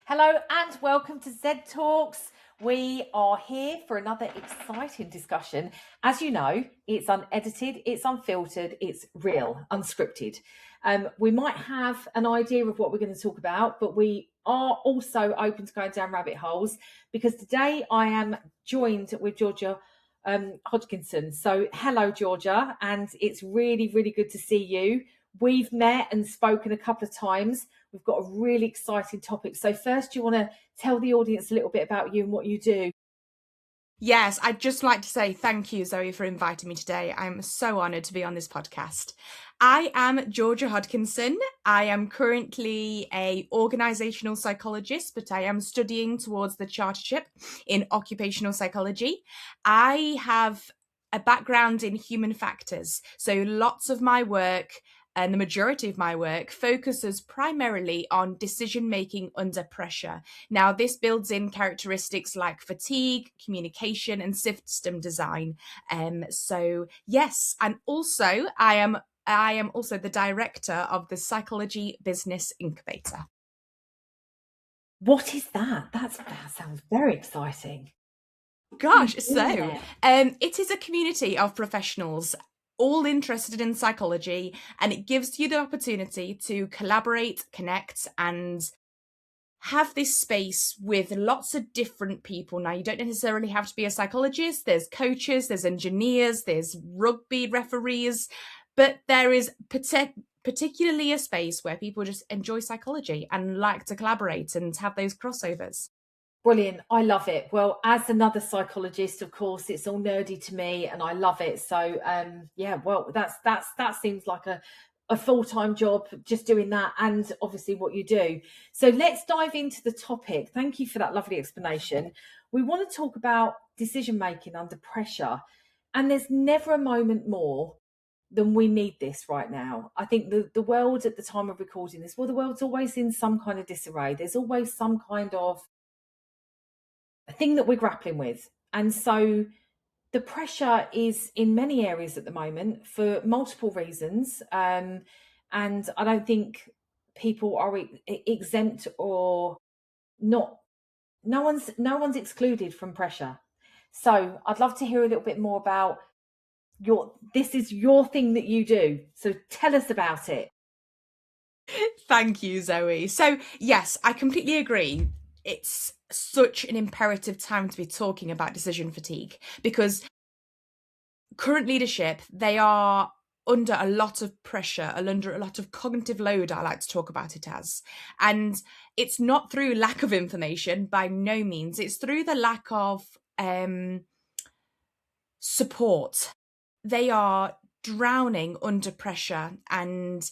Hello and welcome to ZED Talks. We are here for another exciting discussion. As you know, it's unedited, it's unfiltered, it's real, unscripted. We might have an idea of what we're going to talk about, but we are also open to going down rabbit holes because today I am joined with Georgia Hodkinson. So hello, Georgia, and it's really, really good to see you. We've met and spoken a couple of times. We've got a really exciting topic. So first, do you want to tell the audience a little bit about you and what you do? Yes, I'd just like to say thank you, Zoe, for inviting me today. I'm so honoured to be on this podcast. I am Georgia Hodkinson. I am currently an organisational psychologist, but I am studying towards the chartership in occupational psychology. I have a background in human factors, so lots of my work and the majority of my work focuses primarily on decision-making under pressure. Now, this builds in characteristics like fatigue, communication, and system design. So yes, and also I am also the director of the Psychology Business Incubator. What is that? That sounds very exciting. Gosh, so it is a community of professionals all interested in psychology, and it gives you the opportunity to collaborate, connect, and have this space with lots of different people. Now, you don't necessarily have to be a psychologist. There's coaches, there's engineers, there's rugby referees, but there is particularly a space where people just enjoy psychology and like to collaborate and have those crossovers. Brilliant. I love it. Well, as another psychologist, of course, it's all nerdy to me and I love it. So that seems like a full-time job, just doing that and obviously what you do. So let's dive into the topic. Thank you for that lovely explanation. We want to talk about decision-making under pressure. And there's never a moment more than we need this right now. I think the world at the time of recording this, well, the world's always in some kind of disarray. There's always some kind of a thing that we're grappling with. And so the pressure is in many areas at the moment for multiple reasons. And I don't think people are exempt or not. No one's excluded from pressure. So I'd love to hear a little bit more about this is your thing that you do. So tell us about it. Thank you, Zoe. So yes, I completely agree. It's such an imperative time to be talking about decision fatigue because current leadership, they are under a lot of pressure, under a lot of cognitive load, I like to talk about it as. And it's not through lack of information, by no means. It's through the lack of support. They are drowning under pressure, and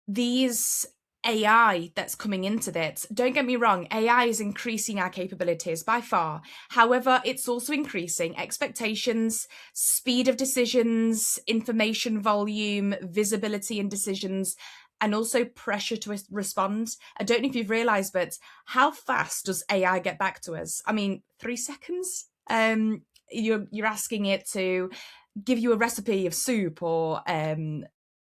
these AI that's coming into this, don't get me wrong, AI is increasing our capabilities by far. However, it's also increasing expectations, speed of decisions, information volume, visibility in decisions, and also pressure to respond. I don't know if you've realized, but how fast does AI get back to us? I mean, 3 seconds? You're asking it to give you a recipe of soup or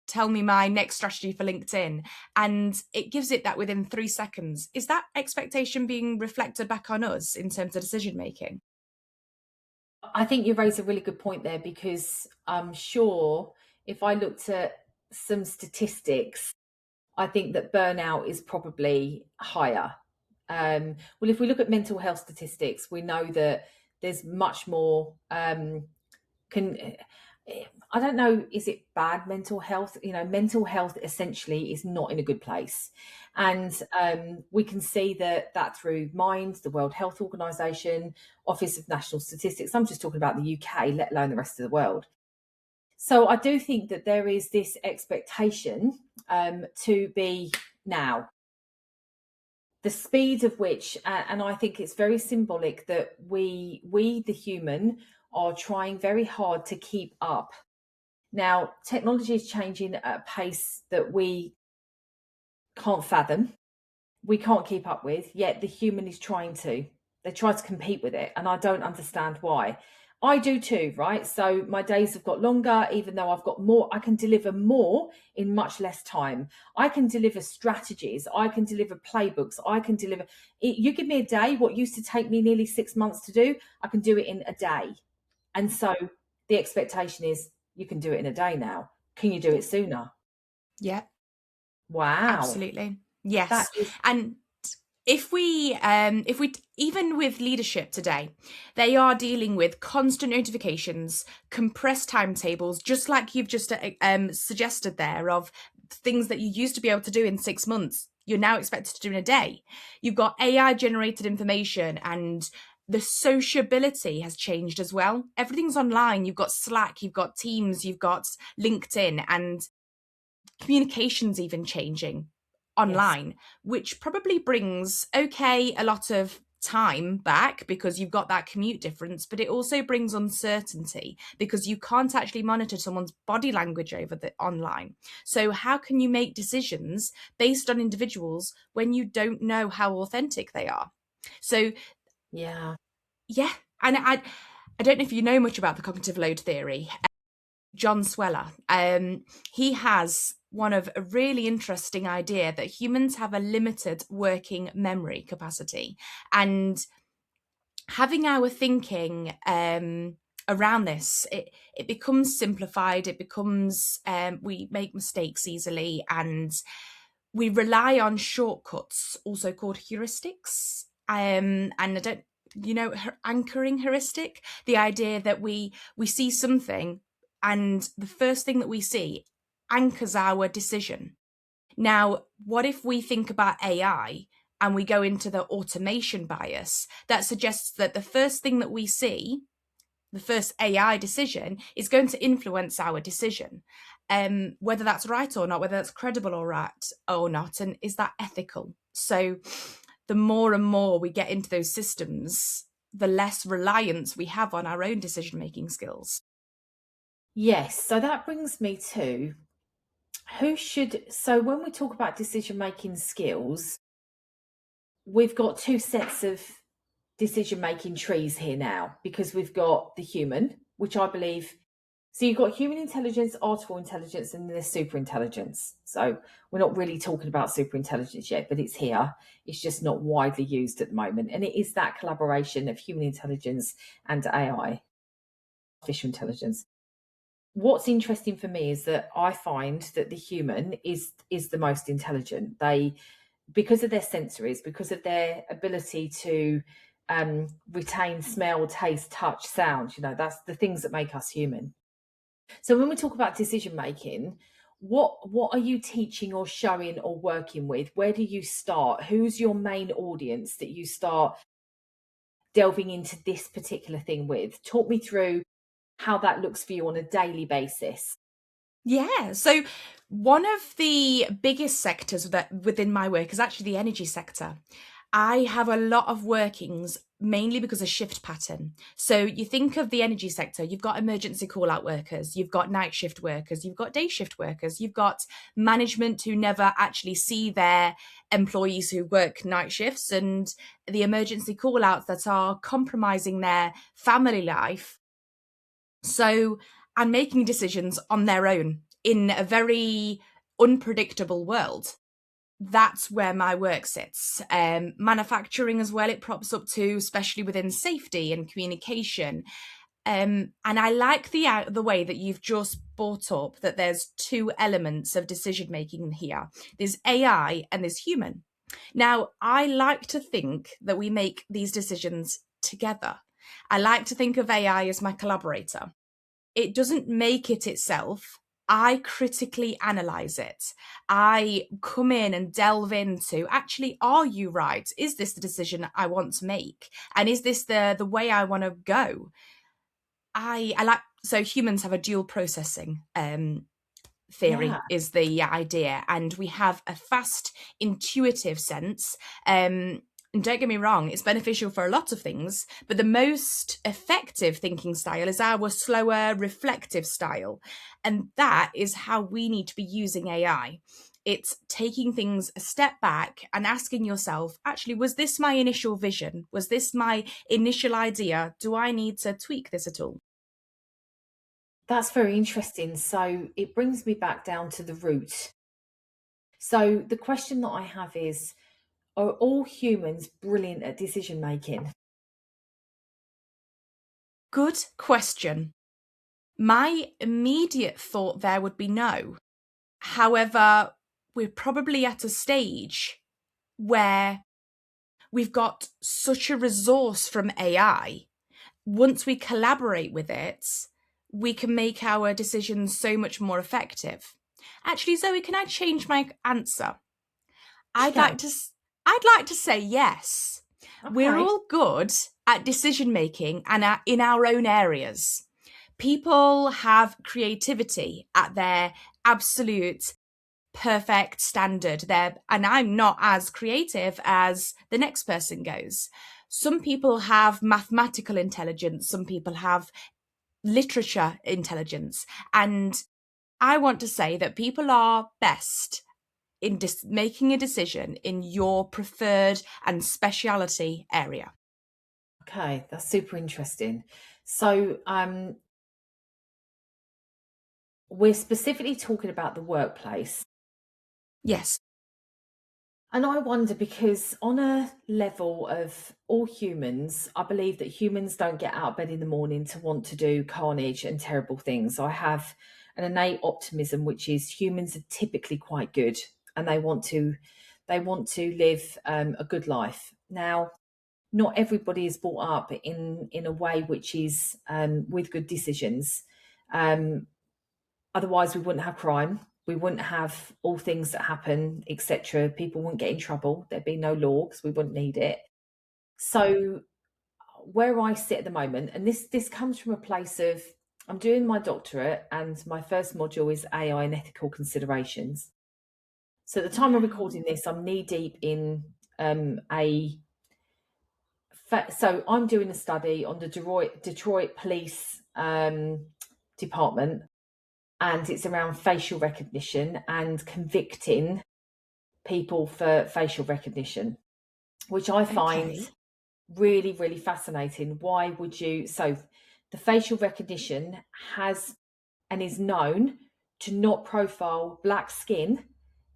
tell me my next strategy for LinkedIn, and it gives it that within 3 seconds. Is that expectation being reflected back on us in terms of decision making? I think you raise a really good point there because I'm sure if I looked at some statistics, I think that burnout is probably higher. Well, if we look at mental health statistics, we know that there's much more I don't know, is it bad mental health? Mental health essentially is not in a good place. And we can see that through Mind, the World Health Organization, Office of National Statistics. I'm just talking about the UK, let alone the rest of the world. So I do think that there is this expectation to be now. The speed of which, and I think it's very symbolic that we the human, are trying very hard to keep up. Now, technology is changing at a pace that we can't fathom, we can't keep up with, yet the human is trying to. They try to compete with it, and I don't understand why. I do too, right? So my days have got longer, even though I've got more, I can deliver more in much less time. I can deliver strategies, I can deliver playbooks, I can deliver. You give me a day, what used to take me nearly 6 months to do, I can do it in a day. And so the expectation is you can do it in a day now. Can you do it sooner? Yeah, Wow. absolutely. That Yes. is, And if we even with leadership today, they are dealing with constant notifications, compressed timetables, just like you've just suggested there, of things that you used to be able to do in 6 months you're now expected to do in a day. You've got AI generated information, and the sociability has changed as well. Everything's online. You've got Slack, you've got Teams, you've got LinkedIn, and communication's even changing yes. online, which probably brings, okay, a lot of time back because you've got that commute difference, but it also brings uncertainty because you can't actually monitor someone's body language over the online. So how can you make decisions based on individuals when you don't know how authentic they are? So Yeah. yeah, and I don't know if you know much about the cognitive load theory. John Sweller. He has one of a really interesting idea that humans have a limited working memory capacity, and having our thinking around this, it becomes simplified. It becomes we make mistakes easily, and we rely on shortcuts, also called heuristics. And I don't, anchoring heuristic, the idea that we see something, and the first thing that we see anchors our decision. Now, what if we think about AI and we go into the automation bias that suggests that the first thing that we see, the first AI decision, is going to influence our decision, whether that's right or not, whether that's credible or right or not, and is that ethical? So the more and more we get into those systems, the less reliance we have on our own decision-making skills. Yes. So that brings me to so when we talk about decision making skills, we've got two sets of decision making trees here now, because we've got the human, which I believe, so you've got human intelligence, artificial intelligence, and there's super intelligence. So we're not really talking about super intelligence yet, but it's here. It's just not widely used at the moment. And it is that collaboration of human intelligence and AI, artificial intelligence. What's interesting for me is that I find that the human is the most intelligent. They, because of their sensories, because of their ability to retain smell, taste, touch, sound, that's the things that make us human. So when we talk about decision making, what are you teaching or showing or working with? Where do you start? Who's your main audience that you start delving into this particular thing with? Talk me through how that looks for you on a daily basis. Yeah. So one of the biggest sectors that within my work is actually the energy sector. I have a lot of workings mainly because of shift pattern. So you think of the energy sector, you've got emergency call out workers, you've got night shift workers, you've got day shift workers, you've got management who never actually see their employees who work night shifts, and the emergency call outs that are compromising their family life. So, and making decisions on their own in a very unpredictable world. That's where my work sits. Manufacturing as well, it props up too, especially within safety and communication. And I like the way that you've just brought up that there's two elements of decision making here. There's AI and there's human. Now, I like to think that we make these decisions together. I like to think of AI as my collaborator. It doesn't make it itself. I critically analyze it. I come in and delve into, actually, are you right? Is this the decision I want to make? And is this the way I want to go? I like, so humans have a dual processing theory Yeah. is the idea, and we have a fast, intuitive sense. And don't get me wrong, it's beneficial for a lot of things, but the most effective thinking style is our slower, reflective style. And that is how we need to be using AI. It's taking things a step back and asking yourself, actually, was this my initial vision? Was this my initial idea? Do I need to tweak this at all? That's very interesting. So it brings me back down to the root. So the question that I have is, are all humans brilliant at decision making? Good question. My immediate thought there would be no. However, we're probably at a stage where we've got such a resource from AI. Once we collaborate with it, we can make our decisions so much more effective. Actually, Zoe, can I change my answer? I'd like to say yes. Okay. We're all good at decision making and in our own areas. People have creativity at their absolute perfect standard there, and I'm not as creative as the next person goes. Some people have mathematical intelligence, some people have literature intelligence, and I want to say that people are best in making a decision in your preferred and speciality area. Okay, that's super interesting. So we're specifically talking about the workplace. Yes. And I wonder, because on a level of all humans, I believe that humans don't get out of bed in the morning to want to do carnage and terrible things. I have an innate optimism, which is humans are typically quite good and they want to live a good life. Now, not everybody is brought up in a way which is with good decisions. Otherwise, we wouldn't have crime. We wouldn't have all things that happen, etc. People wouldn't get in trouble. There'd be no law because we wouldn't need it. So where I sit at the moment, and this comes from a place of, I'm doing my doctorate and my first module is AI and ethical considerations. So at the time of recording this, I'm knee deep in so I'm doing a study on the Detroit Police Department, and it's around facial recognition and convicting people for facial recognition, which I find really, really fascinating. Why would you? So the facial recognition has and is known to not profile black skin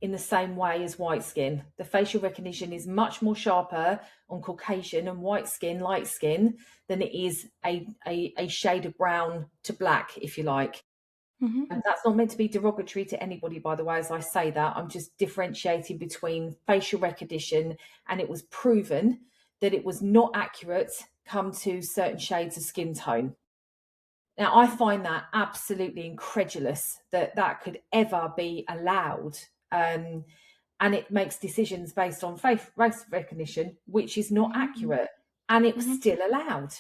in the same way as white skin. The facial recognition is much more sharper on Caucasian and white skin, light skin, than it is a shade of brown to black, if you like. Mm-hmm. And that's not meant to be derogatory to anybody, by the way, as I say that. I'm just differentiating between facial recognition, and it was proven that it was not accurate come to certain shades of skin tone. Now, I find that absolutely incredulous that that could ever be allowed. And it makes decisions based on face recognition, which is not accurate, and it was still allowed.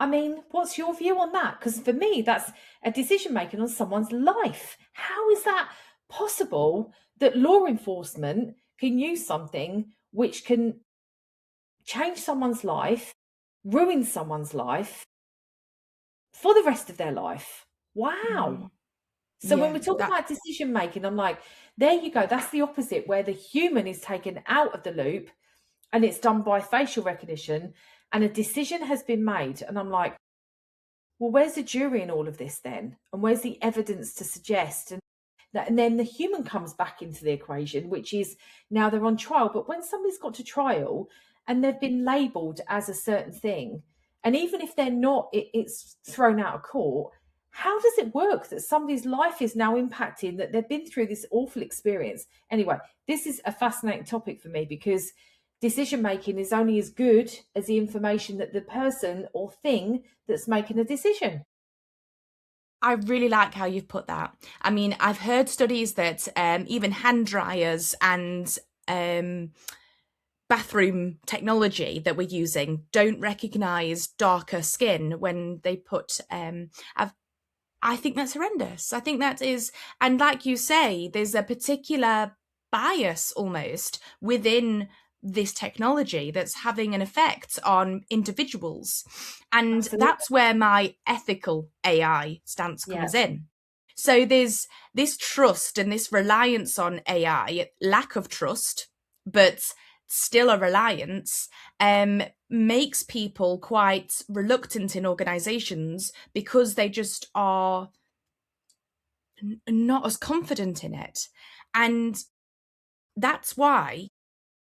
I mean, what's your view on that? Because for me, that's a decision making on someone's life. How is that possible that law enforcement can use something which can change someone's life, ruin someone's life for the rest of their life? Wow. So when we talk about decision making, I'm like, there you go. That's the opposite, where the human is taken out of the loop and it's done by facial recognition and a decision has been made. And I'm like, well, where's the jury in all of this then? And where's the evidence to suggest? And then the human comes back into the equation, which is now they're on trial. But when somebody's got to trial and they've been labelled as a certain thing, and even if they're not, it's thrown out of court, how does it work that somebody's life is now impacted, that they've been through this awful experience? Anyway, this is a fascinating topic for me, because decision making is only as good as the information that the person or thing that's making a decision. I really like how you've put that. I mean, I've heard studies that even hand dryers and bathroom technology that we're using don't recognise darker skin when they put... I think that's horrendous. I think that is... And like you say, there's a particular bias almost within this technology that's having an effect on individuals. And Absolutely. That's where my ethical AI stance comes in. So there's this trust and this reliance on AI, lack of trust, but still a reliance, makes people quite reluctant in organizations because they just are not as confident in it. And that's why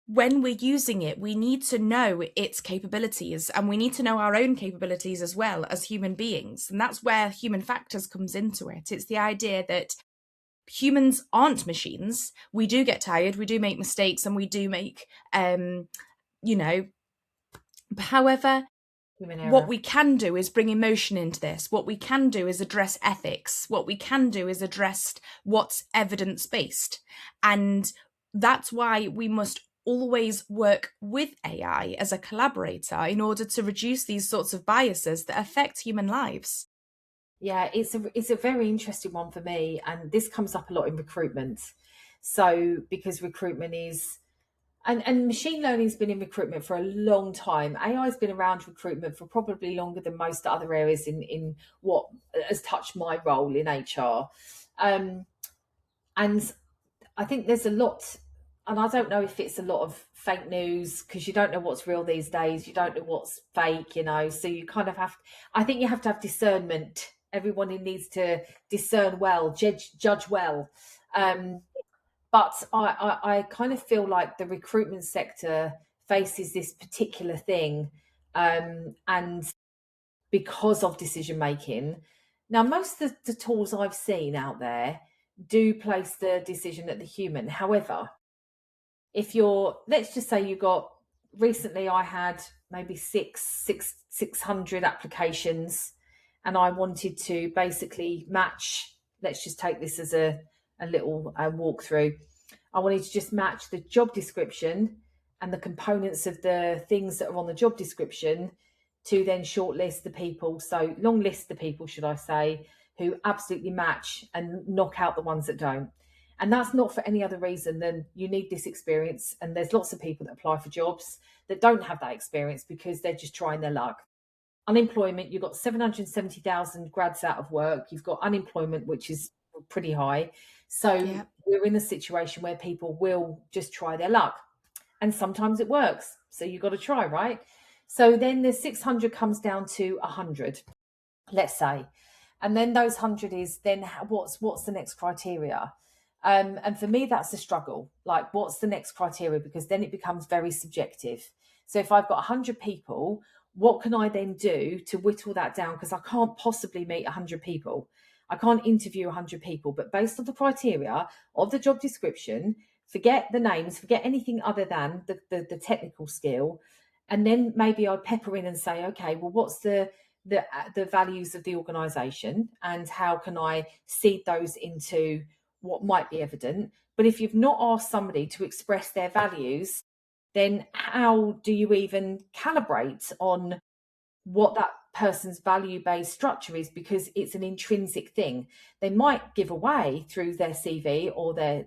when we're using it, we need to know its capabilities, and we need to know our own capabilities as well as human beings. And that's where human factors comes into it. It's the idea that humans aren't machines. We do get tired, we do make mistakes, and we do make, however, what we can do is bring emotion into this. What we can do is address ethics. What we can do is address what's evidence-based. And that's why we must always work with AI as a collaborator in order to reduce these sorts of biases that affect human lives. Yeah, it's a very interesting one for me, and this comes up a lot in recruitment. So because recruitment is, and machine learning's been in recruitment for a long time. AI's been around recruitment for probably longer than most other areas in what has touched my role in HR. And I think there's a lot, and I don't know if it's a lot of fake news, because you don't know what's real these days. You don't know what's fake, so you kind of I think you have to have discernment. Everyone needs to discern well, judge well. But I kind of feel like the recruitment sector faces this particular thing, and because of decision making. Now, most of the tools I've seen out there do place the decision at the human. However, if let's just say recently I had maybe 600 applications, and I wanted to basically match, let's just take this as a little walkthrough. I wanted to just match the job description and the components of the things that are on the job description to then shortlist the people. So long list the people, should I say, who absolutely match, and knock out the ones that don't. And that's not for any other reason than you need this experience. And there's lots of people that apply for jobs that don't have that experience because they're just trying their luck. Unemployment, you've got 770,000 grads out of work. You've got unemployment, which is pretty high. So we're in a situation where people will just try their luck. And sometimes it works. So you've got to try, right? So then the 600 comes down to 100, let's say. And then those 100 is then what's the next criteria? And for me, that's a struggle. Like, what's the next criteria? Because then it becomes very subjective. So if I've got 100 people, what can I then do to whittle that down? Because I can't possibly meet 100 people. I can't interview 100 people, but based on the criteria of the job description, forget the names, forget anything other than the technical skill. And then maybe I'd pepper in and say, okay, well, what's the values of the organisation, and how can I seed those into what might be evident? But if you've not asked somebody to express their values, then how do you even calibrate on what that person's value-based structure is? Because it's an intrinsic thing. They might give away through their CV or their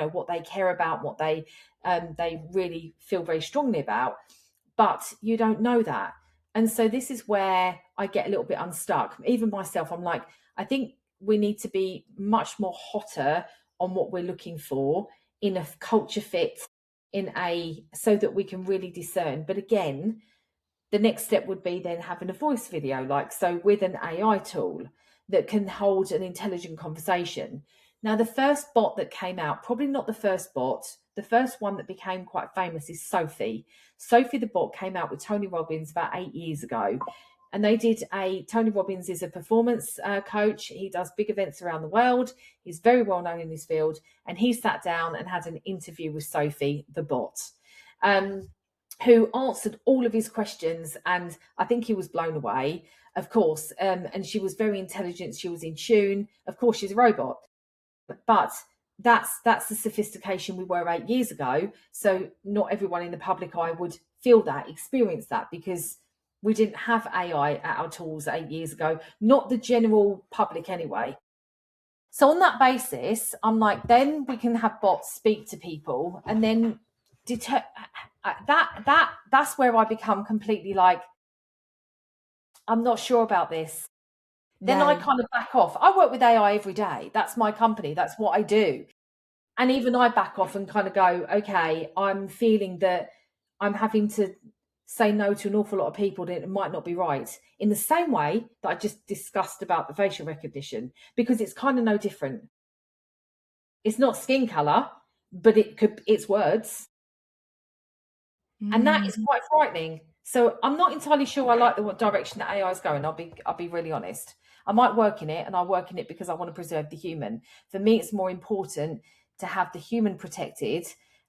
what they care about, what they really feel very strongly about, but you don't know that. And so this is where I get a little bit unstuck. Even myself, I'm like, I think we need to be much more hotter on what we're looking for in a culture fit, so that we can really discern. But again, the next step would be then having a voice video, with an AI tool that can hold an intelligent conversation. Now, the first bot that came out, probably not the first bot, the first one that became quite famous is Sophie. Sophie the bot came out with Tony Robbins about 8 years ago. And they did Tony Robbins is a performance coach. He does big events around the world. He's very well known in his field. And he sat down and had an interview with Sophie the bot, who answered all of his questions. And I think he was blown away, of course. And she was very intelligent. She was in tune. Of course, she's a robot. But that's the sophistication we were 8 years ago. So not everyone in the public eye would feel that, experience that, because we didn't have AI at our tools 8 years ago, not the general public anyway. So on that basis, I'm like, then we can have bots speak to people, and then that's where I become completely like, I'm not sure about this. Then I kind of back off. I work with AI every day. That's my company. That's what I do. And even I back off and kind of go, okay, I'm feeling that I'm having to say no to an awful lot of people that it might not be right. In the same way that I just discussed about the facial recognition, because it's kind of no different. It's not skin color, but it's words. And that is quite frightening. So I'm not entirely sure I like what direction that AI is going. I'll be really honest. I might work in it, and I work in it because I want to preserve the human. For me, it's more important to have the human protected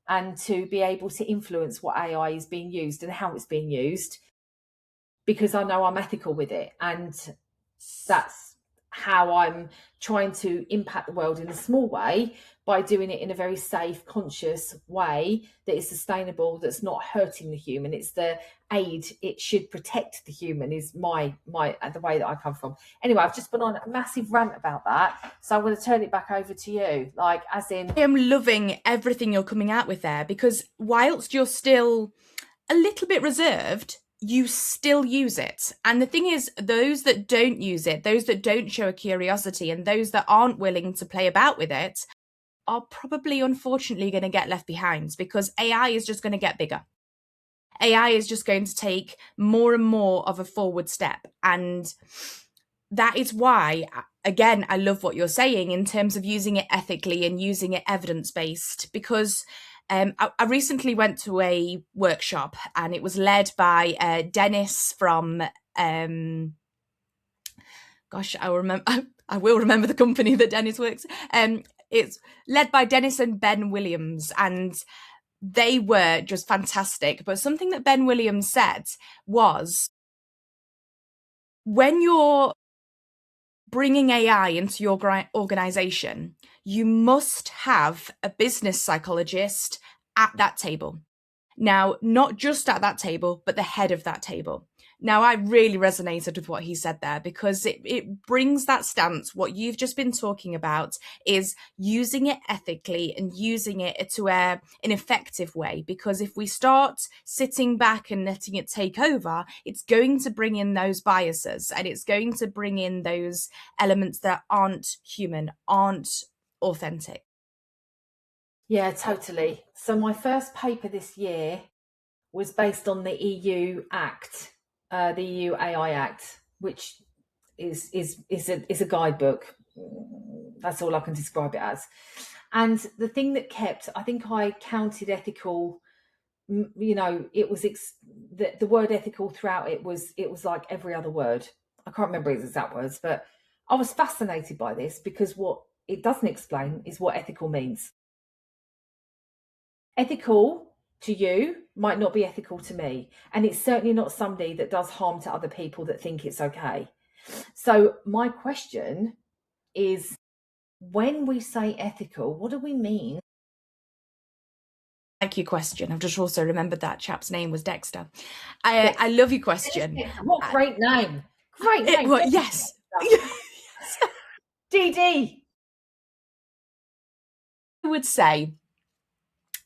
and to be able to influence what AI is being used and how it's being used, because I know I'm ethical with it. And that's how I'm trying to impact the world in a small way, by doing it in a very safe, conscious way that is sustainable, that's not hurting the human. It's the aid, it should protect the human, is my the way that I come from. Anyway, I've just been on a massive rant about that, so I'm going to turn it back over to you. Like, as in, I am loving everything you're coming out with there, because whilst you're still a little bit reserved, you still use it. And the thing is, those that don't use it, those that don't show a curiosity, and those that aren't willing to play about with it, are probably, unfortunately, going to get left behind, because AI is just going to get bigger. AI is just going to take more and more of a forward step. And that is why, again, I love what you're saying in terms of using it ethically and using it evidence-based, because I recently went to a workshop, and it was led by Dennis from, gosh, I will remember the company that Dennis works. It's led by Dennis and Ben Williams, and they were just fantastic. But something that Ben Williams said was, when you're bringing AI into your organization, you must have a business psychologist at that table. Now, not just at that table, but the head of that table. Now, I really resonated with what he said there, because it brings that stance. What you've just been talking about is using it ethically and using it to an effective way. Because if we start sitting back and letting it take over, it's going to bring in those biases, and it's going to bring in those elements that aren't human, aren't authentic. yeah, totally. So my first paper this year was based on the EU Act, the EU AI Act, which is a guidebook. That's all I can describe it as. And the thing that kept, I think I counted ethical. You know, it was the word ethical throughout. It was like every other word. I can't remember his exact words, but I was fascinated by this, because what it doesn't explain is what ethical means. Ethical to you might not be ethical to me, and it's certainly not somebody that does harm to other people that think it's okay. So my question is, when we say ethical, what do we mean? Like your question. I've just also remembered that chap's name was Dexter. I love your question. What great name. Great name. Well, yes. DD. I would say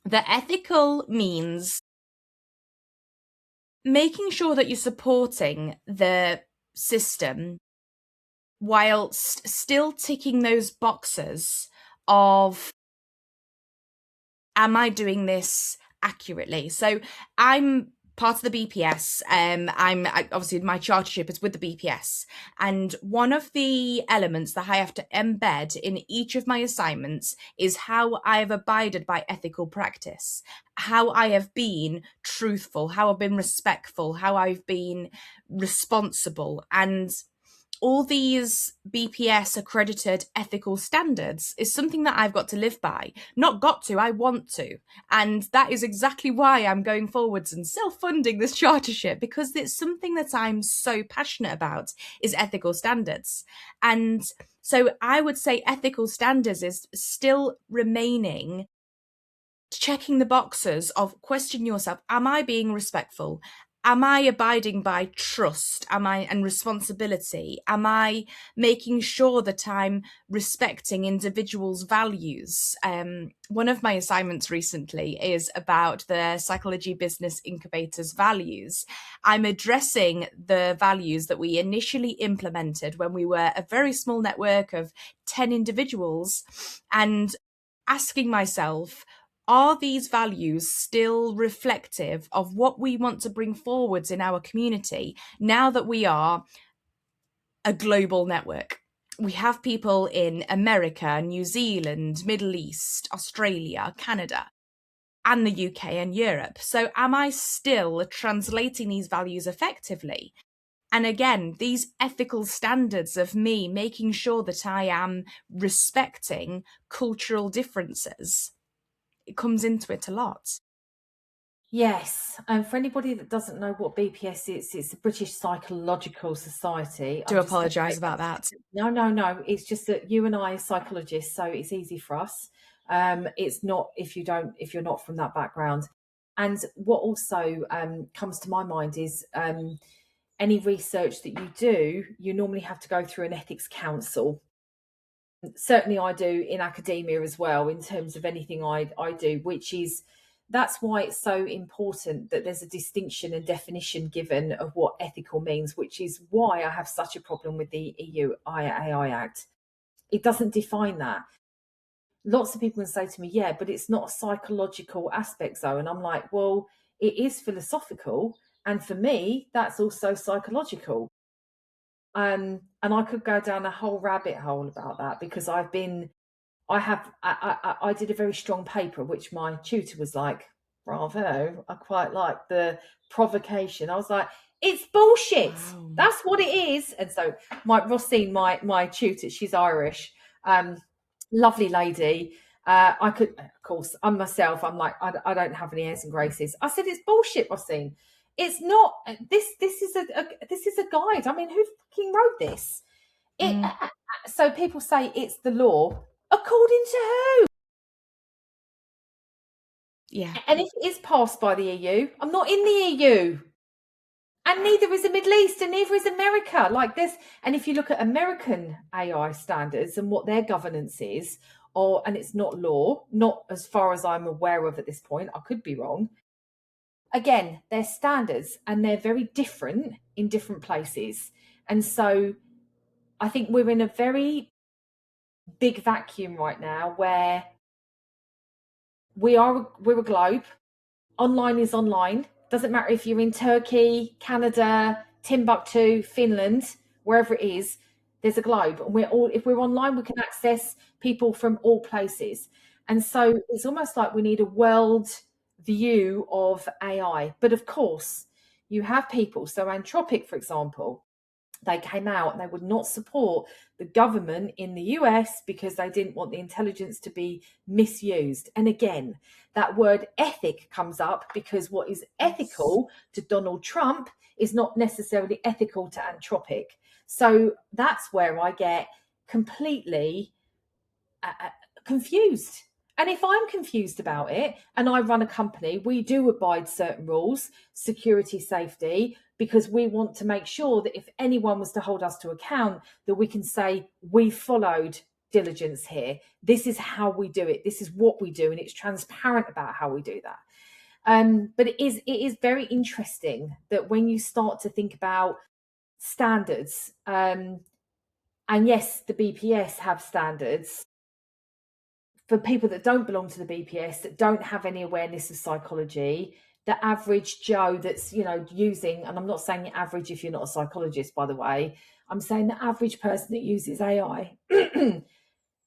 that ethical means making sure that you're supporting the system whilst still ticking those boxes of, am I doing this accurately? So I'm part of the BPS. I obviously, my chartership is with the BPS. And one of the elements that I have to embed in each of my assignments is how I have abided by ethical practice, how I have been truthful, how I've been respectful, how I've been responsible. And all these BPS accredited ethical standards is something that I've got to live by. Not got to, I want to. And that is exactly why I'm going forwards and self-funding this chartership, because it's something that I'm so passionate about, is ethical standards. And so I would say ethical standards is still remaining, checking the boxes of question yourself, am I being respectful? Am I abiding by trust? And responsibility? Am I making sure that I'm respecting individuals' values? One of my assignments recently is about the Psychology Business Incubator's values. I'm addressing the values that we initially implemented when we were a very small network of 10 individuals, and asking myself, are these values still reflective of what we want to bring forwards in our community now that we are a global network? We have people in America, New Zealand, Middle East, Australia, Canada, and the UK and Europe. So am I still translating these values effectively? And again, these ethical standards of me making sure that I am respecting cultural differences, it comes into it a lot. Yes, and for anybody that doesn't know what BPS is, it's the British Psychological Society. Do apologise about that. No. It's just that you and I are psychologists, so it's easy for us. It's not if you're not from that background. And what also comes to my mind is any research that you do, you normally have to go through an ethics council. Certainly I do in academia as well, in terms of anything I do, that's why it's so important that there's a distinction and definition given of what ethical means, which is why I have such a problem with the EU AI Act. It doesn't define that. Lots of people can say to me, yeah, but it's not a psychological aspect, Zoe. And I'm like, well, it is philosophical. And for me, that's also psychological. And I could go down a whole rabbit hole about that, because I did a very strong paper, which my tutor was like, bravo, I quite like the provocation. I was like, it's bullshit. Wow. That's what it is. And so Rossine, my tutor, she's Irish, lovely lady. I could, of course, I'm myself. I'm like, I don't have any airs and graces. I said, it's bullshit, Rossine. It's not. This is a guide. I mean, who fucking wrote this? So people say it's the law. According to who? Yeah. And if it is passed by the EU, I'm not in the EU. And neither is the Middle East, and neither is America. Like this. And if you look at American AI standards and what their governance is, and it's not law, not as far as I'm aware of at this point, I could be wrong. Again, they're standards, and they're very different in different places. And so I think we're in a very big vacuum right now where we're a globe. Online is online. Doesn't matter if you're in Turkey, Canada, Timbuktu, Finland, wherever it is, there's a globe. And if we're online, we can access people from all places. And so it's almost like we need a world view of AI. But of course, you have people. So Anthropic, for example, they came out and they would not support the government in the US because they didn't want the intelligence to be misused. And again, that word ethic comes up because what is ethical to Donald Trump is not necessarily ethical to Anthropic. So that's where I get completely confused. And if I'm confused about it and I run a company, we do abide certain rules, security, safety, because we want to make sure that if anyone was to hold us to account, that we can say we followed diligence here. This is how we do it. This is what we do. And it's transparent about how we do that. But it is very interesting that when you start to think about standards, and yes, the BPS have standards, for people that don't belong to the BPS, that don't have any awareness of psychology, the average Joe that's, using, and I'm not saying average if you're not a psychologist, by the way, I'm saying the average person that uses AI,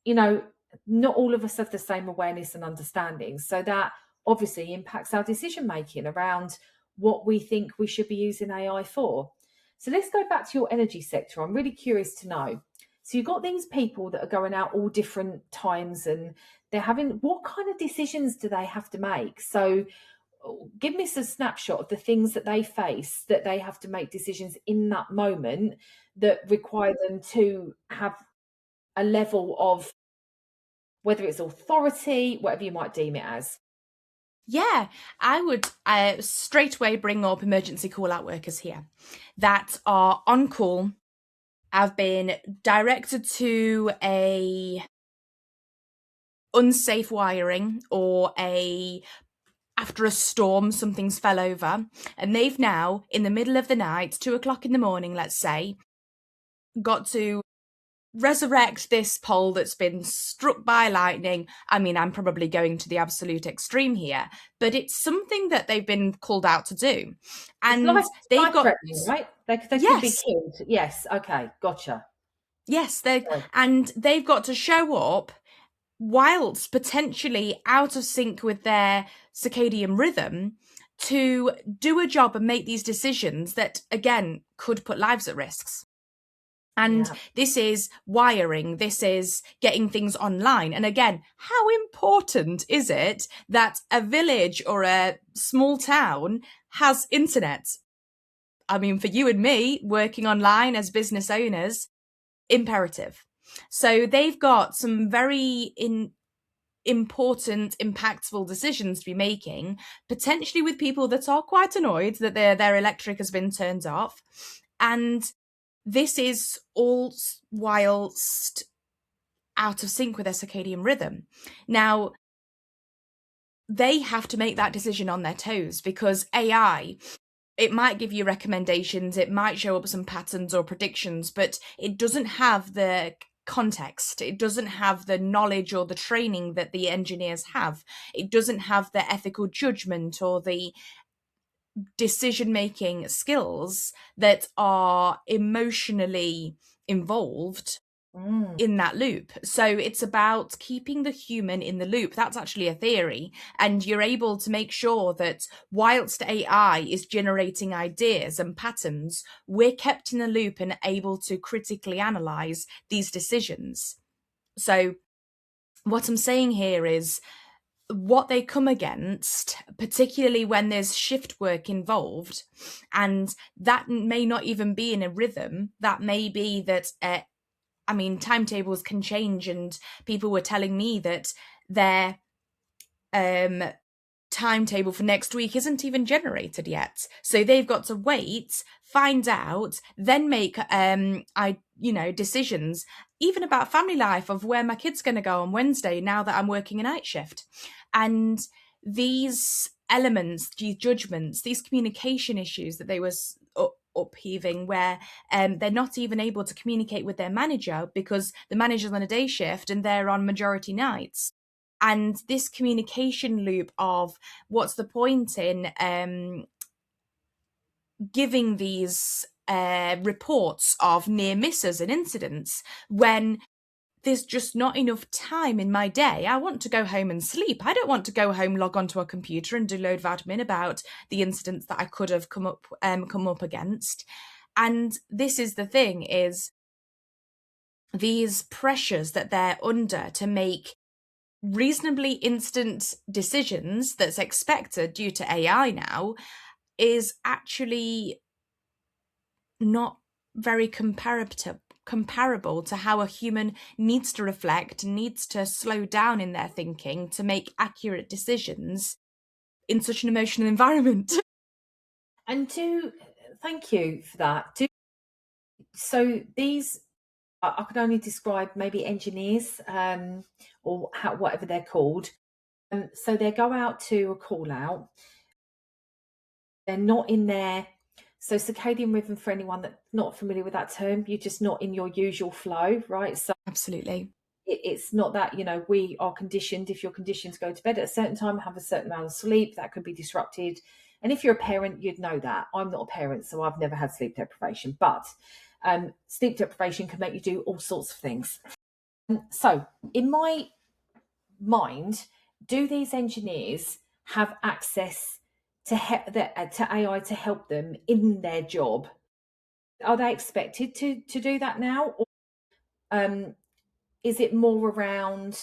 not all of us have the same awareness and understanding. So that obviously impacts our decision making around what we think we should be using AI for. So let's go back to your energy sector. I'm really curious to know. So you've got these people that are going out all different times and they're having, what kind of decisions do they have to make? So give me a snapshot of the things that they face, that they have to make decisions in that moment that require them to have a level of, whether it's authority, whatever you might deem it as. Yeah, I would straight away bring up emergency call-out workers here that are on call, have been directed to a unsafe wiring or after a storm, something's fell over, and they've now, in the middle of the night, 2:00 in the morning, let's say, got to resurrect this pole that's been struck by lightning. I mean, I'm probably going to the absolute extreme here, but it's something that they've been called out to do. And It's they've got, right? They could be yes, killed. Yes. Okay. Gotcha. yes, Sorry. and they've got to show up whilst potentially out of sync with their circadian rhythm to do a job and make these decisions that, again, could put lives at risks. And Yeah. this is wiring, this is getting things online. And again, how important is it that a village or a small town has internet? I mean, for you and me, working online as business owners, imperative. So they've got some very important, impactful decisions to be making, potentially with people that are quite annoyed that their electric has been turned off. And this is all whilst out of sync with their circadian rhythm. Now, they have to make that decision on their toes, because AI, it might give you recommendations, it might show up some patterns or predictions, but it doesn't have the context. It doesn't have the knowledge or the training that the engineers have. It doesn't have the ethical judgment or the decision-making skills that are emotionally involved in that loop. So it's about keeping the human in the loop. That's actually a theory. And you're able to make sure that whilst AI is generating ideas and patterns, we're kept in the loop and able to critically analyze these decisions. So what I'm saying here is, what they come against, particularly when there's shift work involved, and that may not even be in a rhythm, that may be that, I mean, timetables can change, and people were telling me that their timetable for next week isn't even generated yet. So they've got to wait, find out, then make decisions, even about family life, of where my kid's going to go on Wednesday now that I'm working a night shift. And these elements, these judgments, these communication issues that they were upheaving, where they're not even able to communicate with their manager because the manager's on a day shift and they're on majority nights. And this communication loop of what's the point in giving these reports of near misses and incidents when there's just not enough time in my day. I want to go home and sleep. I don't want to go home, log onto a computer and do a load of admin about the incidents that I could have come up against. And this is the thing, is these pressures that they're under to make reasonably instant decisions that's expected due to AI now is actually not very comparable to how a human needs to reflect, needs to slow down in their thinking to make accurate decisions in such an emotional environment. And thank you for that. So these, I could only describe maybe engineers, or whatever they're called. So they go out to a call out. They're not in there. So circadian rhythm, for anyone that's not familiar with that term, you're just not in your usual flow, right? So Absolutely. It's not that, we are conditioned. If you're conditioned to go to bed at a certain time, have a certain amount of sleep, that could be disrupted. And if you're a parent, you'd know that. I'm not a parent, so I've never had sleep deprivation, but sleep deprivation can make you do all sorts of things. So in my mind, do these engineers have access to AI to help them in their job? Are they expected to do that now? Or is it more around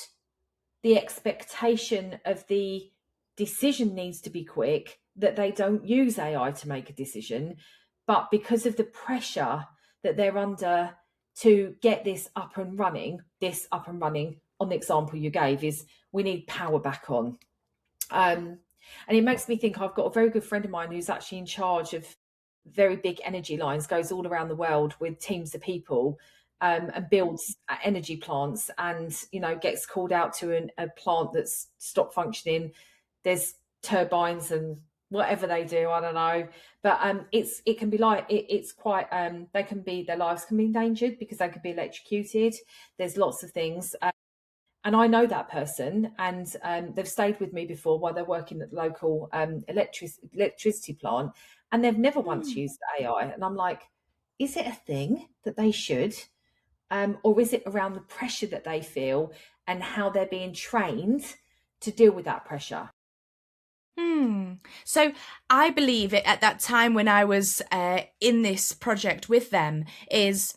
the expectation of the decision needs to be quick, that they don't use AI to make a decision, but because of the pressure that they're under to get this up and running, on the example you gave, is we need power back on. And it makes me think, I've got a very good friend of mine who's actually in charge of very big energy lines, goes all around the world with teams of people, and builds energy plants, and gets called out to a plant that's stopped functioning. There's turbines and whatever they do, I don't know. But it can be like it's quite they can be, their lives can be endangered because they could be electrocuted. There's lots of things. And I know that person, and they've stayed with me before while they're working at the local electricity plant, and they've never once used AI. And I'm like, is it a thing that they should, or is it around the pressure that they feel and how they're being trained to deal with that pressure? So I believe it at that time when I was in this project with them is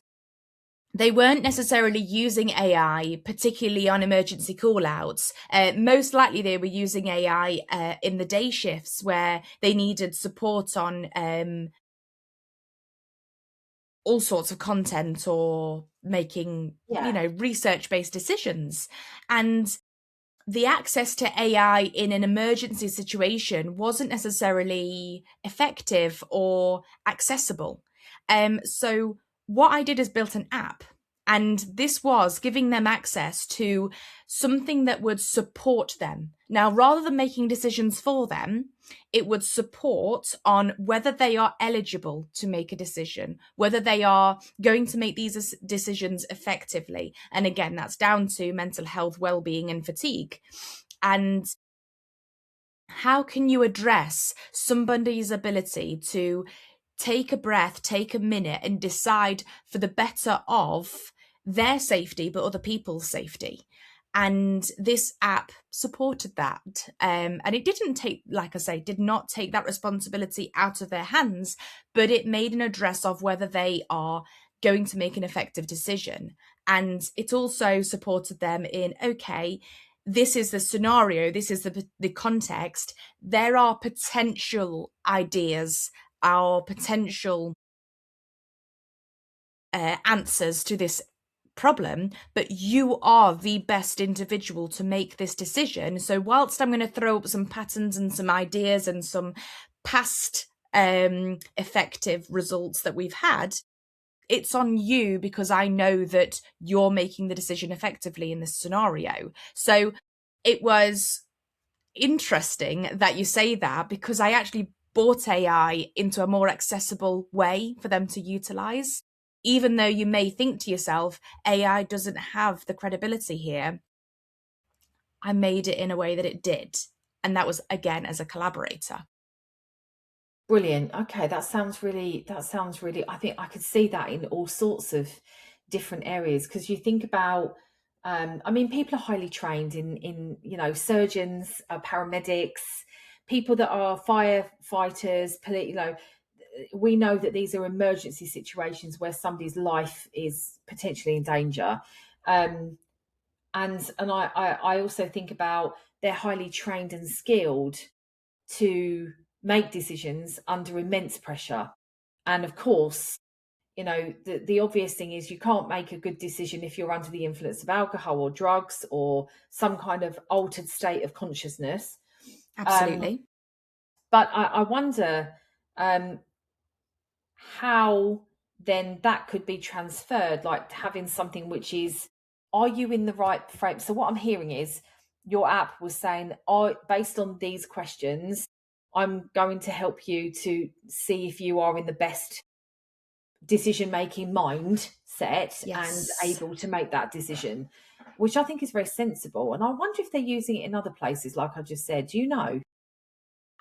they weren't necessarily using AI, particularly on emergency call-outs. Most likely they were using AI in the day shifts where they needed support on all sorts of content or making, research-based decisions. And the access to AI in an emergency situation wasn't necessarily effective or accessible. So what I did is built an app, and this was giving them access to something that would support them. Now, rather than making decisions for them, it would support on whether they are eligible to make a decision, whether they are going to make these decisions effectively. And again, that's down to mental health, well-being, and fatigue. And how can you address somebody's ability to take a breath, take a minute, and decide for the better of their safety, but other people's safety? And this app supported that. And it didn't take, like I say, did not take that responsibility out of their hands, but it made an address of whether they are going to make an effective decision. And it also supported them in, okay, this is the scenario, this is the context. There are potential ideas, our potential answers to this problem, but you are the best individual to make this decision. So whilst I'm going to throw up some patterns and some ideas and some past effective results that we've had, it's on you because I know that you're making the decision effectively in this scenario. So it was interesting that you say that, because I actually brought AI into a more accessible way for them to utilize. Even though you may think to yourself, AI doesn't have the credibility here, I made it in a way that it did. And that was, again, as a collaborator. Brilliant. Okay, that sounds really, I think I could see that in all sorts of different areas, because you think about, I mean, people are highly trained in surgeons, paramedics, people that are firefighters, we know that these are emergency situations where somebody's life is potentially in danger. And I also think about, they're highly trained and skilled to make decisions under immense pressure. And of course, the obvious thing is, you can't make a good decision if you're under the influence of alcohol or drugs or some kind of altered state of consciousness. Absolutely. But I wonder how then that could be transferred, like having something which is, are you in the right frame? So what I'm hearing is, your app was saying, based on these questions, I'm going to help you to see if you are in the best decision-making mindset. Yes. And able to make that decision, which I think is very sensible. And I wonder if they're using it in other places, like I just said. Do you know?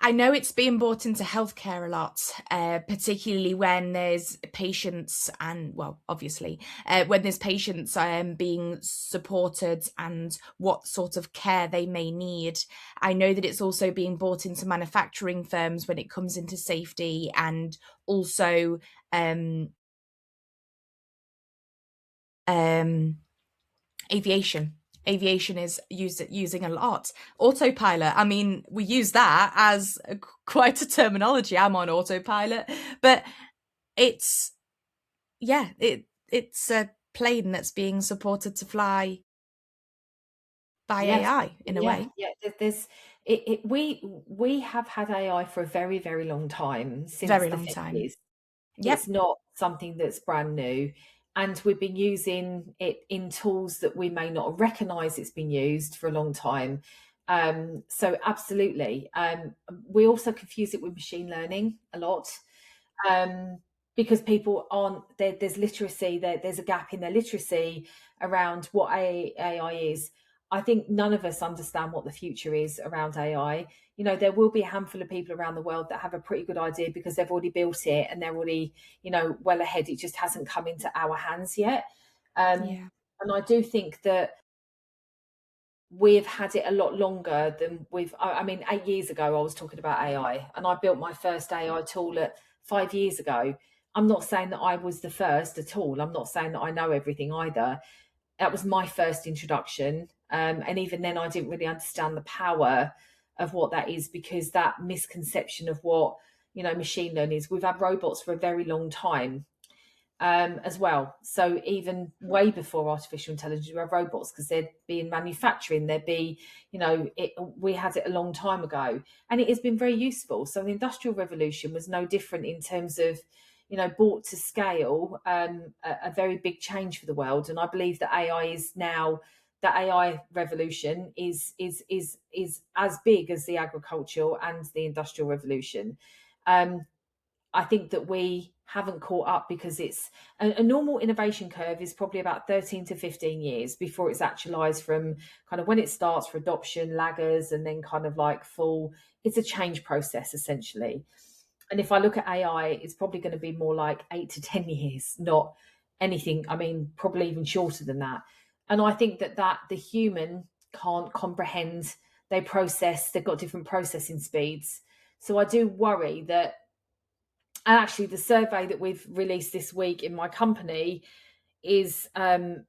I know it's being brought into healthcare a lot, particularly when there's patients and, well, obviously, when there's patients being supported and what sort of care they may need. I know that it's also being brought into manufacturing firms when it comes into safety, and also aviation. Aviation is using a lot. Autopilot, I mean, we use that as quite a terminology. I'm on autopilot, but it's a plane that's being supported to fly by AI in a way. Yeah, we have had AI for a very, very long time, since Very the long time. 50s. Yep. It's not something that's brand new. And we've been using it in tools that we may not have recognised it's been used for a long time. So absolutely. We also confuse it with machine learning a lot, because people aren't there's literacy there's a gap in their literacy around what AI is. I think none of us understand what the future is around AI. There will be a handful of people around the world that have a pretty good idea because they've already built it and they're already, well ahead. It just hasn't come into our hands yet. Yeah. And I do think that we've had it a lot longer than I mean, 8 years ago, I was talking about AI and I built my first AI tool at 5 years ago. I'm not saying that I was the first at all. I'm not saying that I know everything either. That was my first introduction. And even then, I didn't really understand the power of what that is, because that misconception of what, machine learning is. We've had robots for a very long time, as well. So even way before artificial intelligence, we have robots because they'd be in manufacturing. There'd be, we had it a long time ago, and it has been very useful. So the Industrial Revolution was no different in terms of, brought to scale, a very big change for the world. And I believe that AI is now, the AI revolution is as big as the agricultural and the Industrial Revolution. I think that we haven't caught up because it's a normal innovation curve is probably about 13 to 15 years before it's actualized, from kind of when it starts for adoption, laggers, and then kind of like full. It's a change process essentially. And if I look at AI, it's probably going to be more like 8 to 10 years, not anything. I mean, probably even shorter than that. And I think that the human can't comprehend. They've got different processing speeds. So I do worry that. And actually, the survey that we've released this week in my company is, I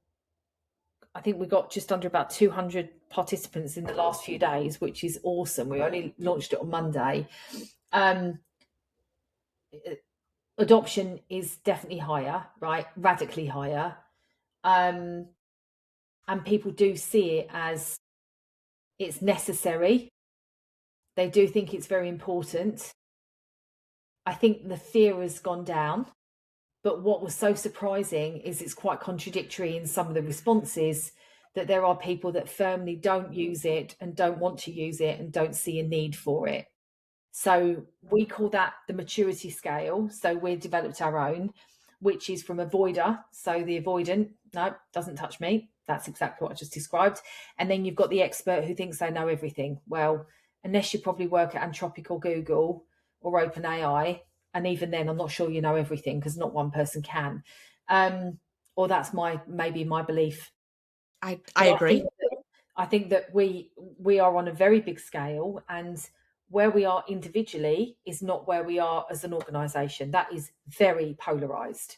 think we got just under about 200 participants in the last few days, which is awesome. We only launched it on Monday. Adoption is definitely higher, right? Radically higher. And people do see it as it's necessary. They do think it's very important. I think the fear has gone down. But what was so surprising is it's quite contradictory in some of the responses, that there are people that firmly don't use it and don't want to use it and don't see a need for it. So we call that the maturity scale. So we've developed our own, which is from avoider. So the avoidant, no, doesn't touch me. That's exactly what I just described. And then you've got the expert who thinks they know everything. Well, unless you probably work at Anthropic or Google or OpenAI, and even then, I'm not sure you know everything, because not one person can. Or that's maybe my belief. I agree. I think that we are on a very big scale, and where we are individually is not where we are as an organisation. That is very polarised.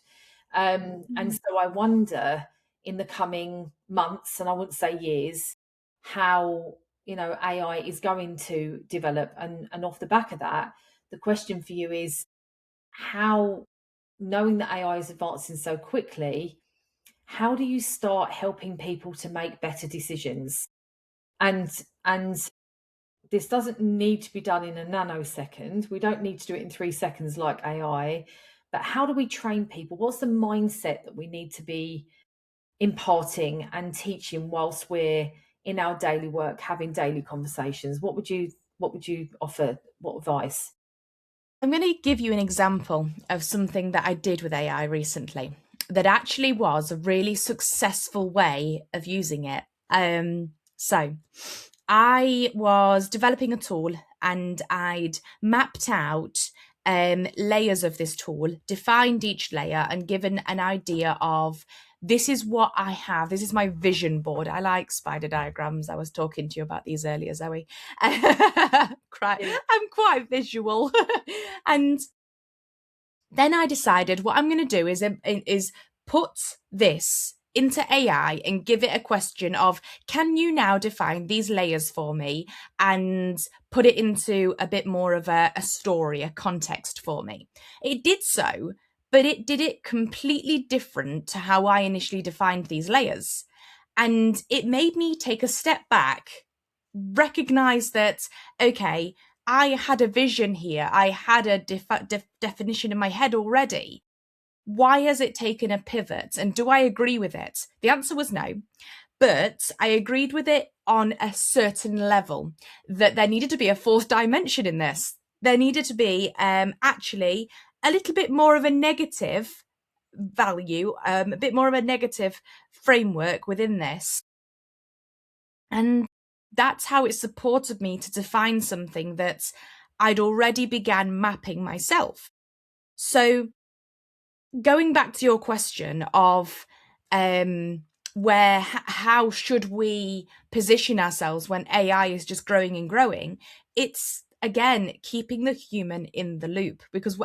And so I wonder in the coming months, and I wouldn't say years, how AI is going to develop. And off the back of that, the question for you is, how, knowing that AI is advancing so quickly, how do you start helping people to make better decisions? And this doesn't need to be done in a nanosecond. We don't need to do it in 3 seconds like AI. But how do we train people? What's the mindset that we need to be imparting and teaching whilst we're in our daily work, having daily conversations? What would you offer? What advice? I'm going to give you an example of something that I did with AI recently that actually was a really successful way of using it. So I was developing a tool and I'd mapped out layers of this tool, defined each layer and given an idea of, this is what I have. This is my vision board. I like spider diagrams. I was talking to you about these earlier, Zoe. I'm quite visual. And then I decided what I'm going to do is put this into AI and give it a question of, can you now define these layers for me and put it into a bit more of a story, a context for me? It did so, but it did it completely different to how I initially defined these layers. And it made me take a step back, recognize that, okay, I had a vision here. I had a definition in my head already. Why has it taken a pivot? And do I agree with it? The answer was no. But I agreed with it on a certain level, that there needed to be a fourth dimension in this. There needed to be actually a little bit more of a negative value, a bit more of a negative framework within this. And that's how it supported me to define something that I'd already began mapping myself. So going back to your question of how should we position ourselves when AI is just growing and growing, it's again keeping the human in the loop, because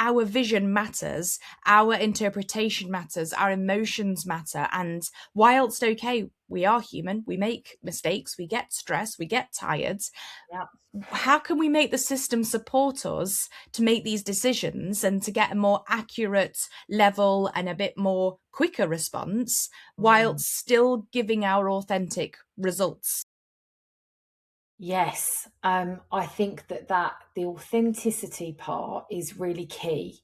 our vision matters, our interpretation matters, our emotions matter. And whilst okay, we are human, we make mistakes, we get stressed, we get tired. Yeah. How can we make the system support us to make these decisions and to get a more accurate level and a bit more quicker response while still giving our authentic results? Yes, I think that the authenticity part is really key.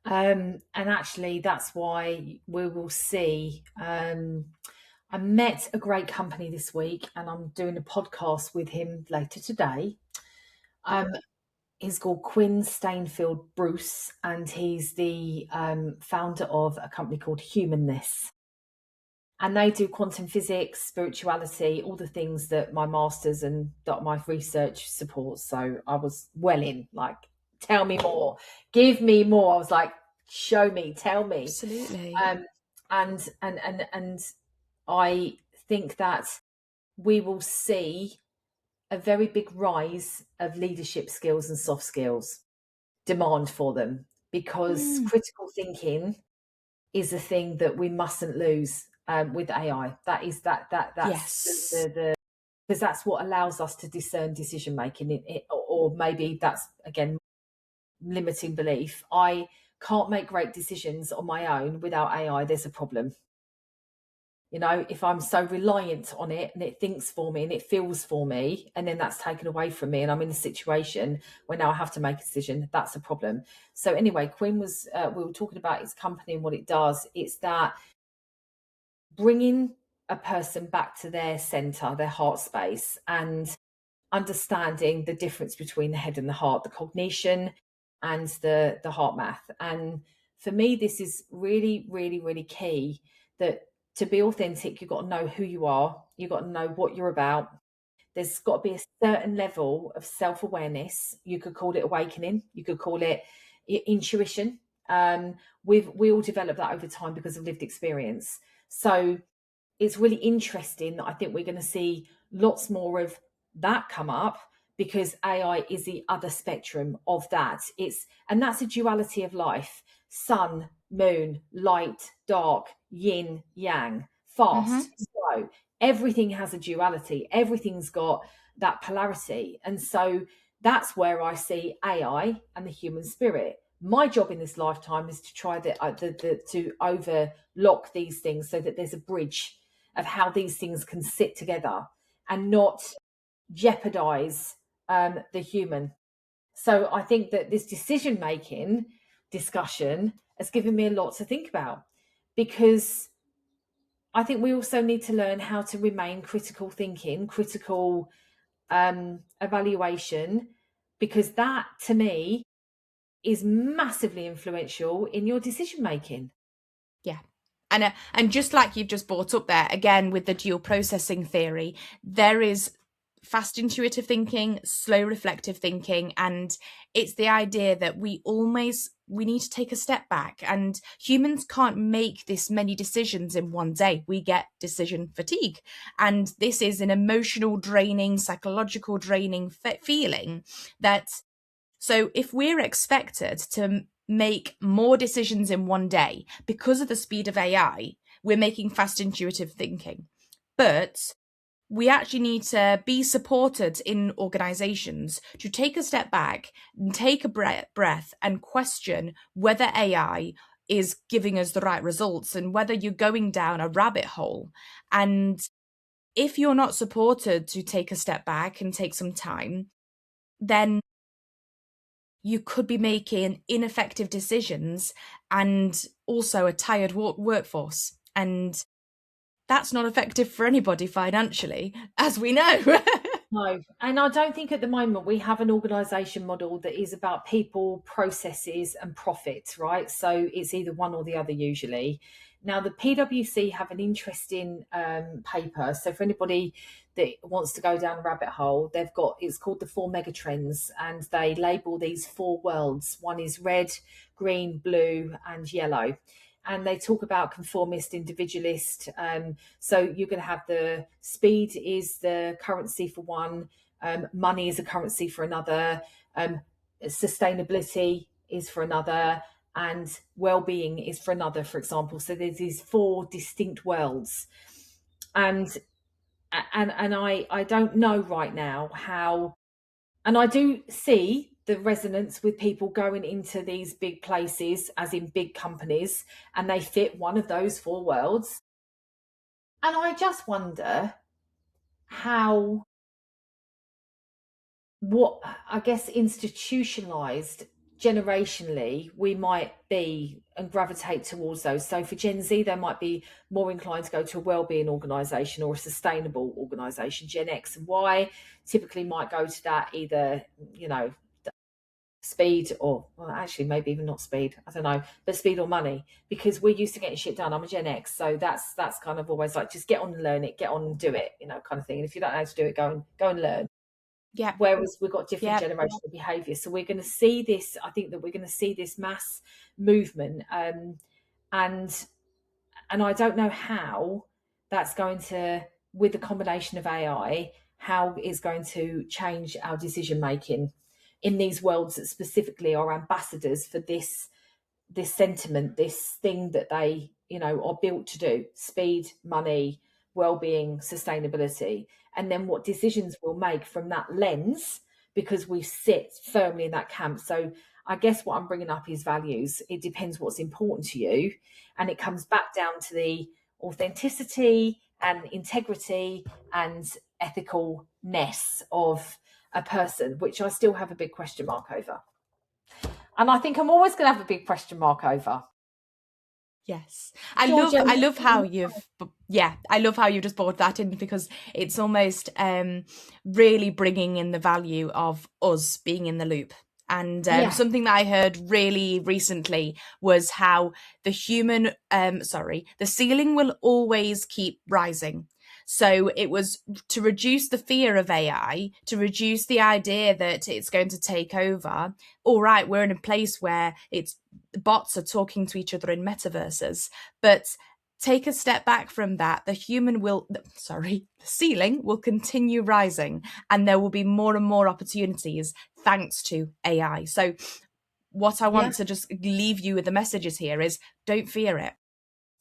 And actually, that's why we will see. I met a great company this week, and I'm doing a podcast with him later today. He's called Quinn Stainfield Bruce, and he's the founder of a company called Humanness. And they do quantum physics, spirituality, all the things that my master's and that my research supports. So I was well in, like, tell me more, give me more. I was like, show me, tell me. Absolutely. And I think that we will see a very big rise of leadership skills and soft skills, demand for them, because critical thinking is a thing that we mustn't lose with AI. That's Yes. the because that's what allows us to discern decision making. Or maybe that's again limiting belief. I can't make great decisions on my own without AI. There's a problem. You know, if I'm so reliant on it and it thinks for me and it feels for me, and then that's taken away from me and I'm in a situation where now I have to make a decision, that's a problem. So anyway, Quinn was, we were talking about its company and what it does. It's that bringing a person back to their center, their heart space, and understanding the difference between the head and the heart, the cognition and the heart math. And for me, this is really, really, really key, that to be authentic, you've got to know who you are. You've got to know what you're about. There's got to be a certain level of self-awareness. You could call it awakening. You could call it intuition. We all develop that over time because of lived experience. So it's really interesting that I think we're going to see lots more of that come up, because AI is the other spectrum of that. And that's a duality of life: sun, moon, light, dark, yin, yang, fast, slow. Everything has a duality. Everything's got that polarity. And so that's where I see AI and the human spirit. My job in this lifetime is to try to overlock these things so that there's a bridge of how these things can sit together and not jeopardize the human. So I think that this decision making discussion has given me a lot to think about, because I think we also need to learn how to remain critical thinking, critical evaluation, because that to me is massively influential in your decision making. Yeah. And just like you've just brought up there, again, with the dual processing theory, there is fast intuitive thinking, slow reflective thinking, and it's the idea that we need to take a step back, and humans can't make this many decisions in one day. We get decision fatigue, and this is an emotional draining, psychological draining feeling. So if we're expected to make more decisions in one day because of the speed of AI, we're making fast intuitive thinking. But we actually need to be supported in organizations to take a step back and take a breath and question whether AI is giving us the right results and whether you're going down a rabbit hole. And if you're not supported to take a step back and take some time, then you could be making ineffective decisions and also a tired workforce. And that's not effective for anybody financially, as we know. No, and I don't think at the moment we have an organisation model that is about people, processes, and profit, right? So it's either one or the other usually. Now, the PwC have an interesting paper. So for anybody that wants to go down a rabbit hole, they've got, it's called the 4 megatrends, and they label these 4 worlds. One is red, green, blue, and yellow. And they talk about conformist, individualist. So you're going to have the speed is the currency for one, money is a currency for another, sustainability is for another, and well-being is for another, for example. So there's these 4 distinct worlds, and I don't know right now how, and I do see the resonance with people going into these big places, as in big companies, and they fit one of those 4 worlds. And I just wonder how, what, I guess, institutionalized generationally we might be and gravitate towards those. So for Gen Z, they might be more inclined to go to a wellbeing organization or a sustainable organization. Gen X and Y typically might go to that, either, you know, speed or, well, actually maybe even not speed, I don't know, but speed or money, because we're used to getting shit done. I'm a Gen X, so that's kind of always like, just get on and learn it, get on and do it, you know, kind of thing. And if you don't know how to do it, go and learn. Yeah. Whereas we've got different generational behaviour. So we're going to see this, I think that we're going to see this mass movement, and I don't know how that's going to, with the combination of AI, how it's going to change our decision making in these worlds that specifically are ambassadors for this sentiment, this thing that they, you know, are built to do: speed, money, well-being, sustainability. And then what decisions we'll make from that lens, because we sit firmly in that camp. So I guess what I'm bringing up is values. It depends what's important to you, and it comes back down to the authenticity and integrity and ethicalness of a person, which I still have a big question mark over. And I think I'm always going to have a big question mark over. Yes. I love how you've just brought that in, because it's almost really bringing in the value of us being in the loop. And something that I heard really recently was how the ceiling will always keep rising. So it was to reduce the fear of AI, to reduce the idea that it's going to take over. All right, we're in a place where bots are talking to each other in metaverses, but take a step back from that. The ceiling will continue rising, and there will be more and more opportunities thanks to AI. So what I want to just leave you with the messages here is, don't fear it.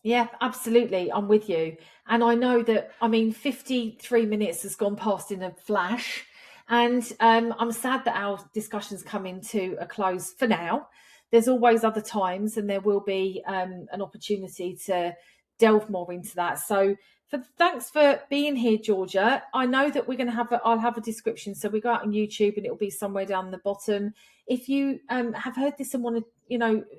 Yeah, absolutely. I'm with you. And I know that, 53 minutes has gone past in a flash. And I'm sad that our discussion's coming to a close for now. There's always other times, and there will be an opportunity to delve more into that. So thanks for being here, Georgia. I know that we're going to I'll have a description. So we go out on YouTube, and it'll be somewhere down the bottom. If you have heard this and want to,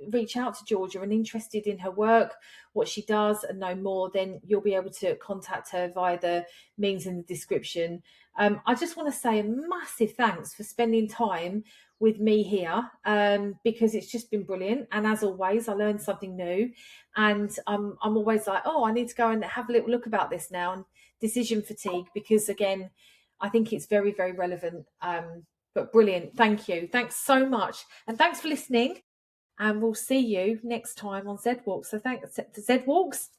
reach out to Georgia and interested in her work, what she does, and know more, then you'll be able to contact her via the means in the description. I just want to say a massive thanks for spending time with me here, because it's just been brilliant. And as always, I learned something new, and I'm always like, I need to go and have a little look about this now, and decision fatigue, because again, I think it's very, very relevant. But brilliant. Thank you. Thanks so much. And thanks for listening. And we'll see you next time on ZED Walks. So thanks, ZED Walks.